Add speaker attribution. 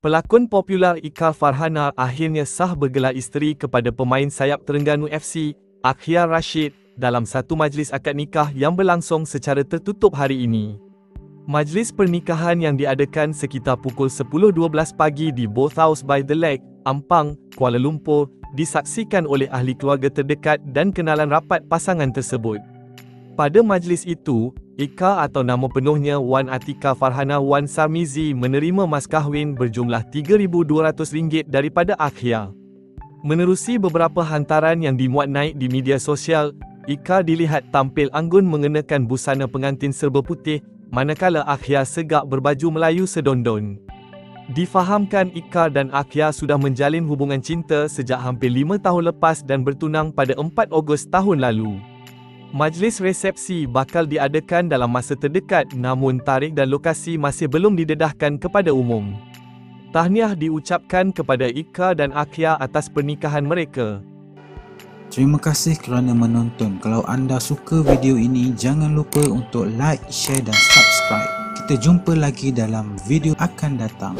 Speaker 1: Pelakon popular Ika Farhana akhirnya sah bergelar isteri kepada pemain sayap Terengganu FC, Akhia Rashid, dalam satu majlis akad nikah yang berlangsung secara tertutup hari ini. Majlis pernikahan yang diadakan sekitar pukul 10.12 pagi di Both House by the Lake, Ampang, Kuala Lumpur, disaksikan oleh ahli keluarga terdekat dan kenalan rapat pasangan tersebut. Pada majlis itu, Ika atau nama penuhnya Wan Atika Farhana Wan Sarmizi menerima mas kahwin berjumlah RM3,200 daripada Akhia. Menerusi beberapa hantaran yang dimuat naik di media sosial, Ika dilihat tampil anggun mengenakan busana pengantin serba putih, manakala Akhia segak berbaju Melayu sedondon. Difahamkan Ika dan Akhia sudah menjalin hubungan cinta sejak hampir 5 tahun lepas dan bertunang pada 4 Ogos tahun lalu. Majlis resepsi bakal diadakan dalam masa terdekat, namun tarikh dan lokasi masih belum didedahkan kepada umum. Tahniah diucapkan kepada Ika dan Akhia atas pernikahan mereka.
Speaker 2: Terima kasih kerana menonton. Kalau anda suka video ini, jangan lupa untuk like, share dan subscribe. Kita jumpa lagi dalam video akan datang.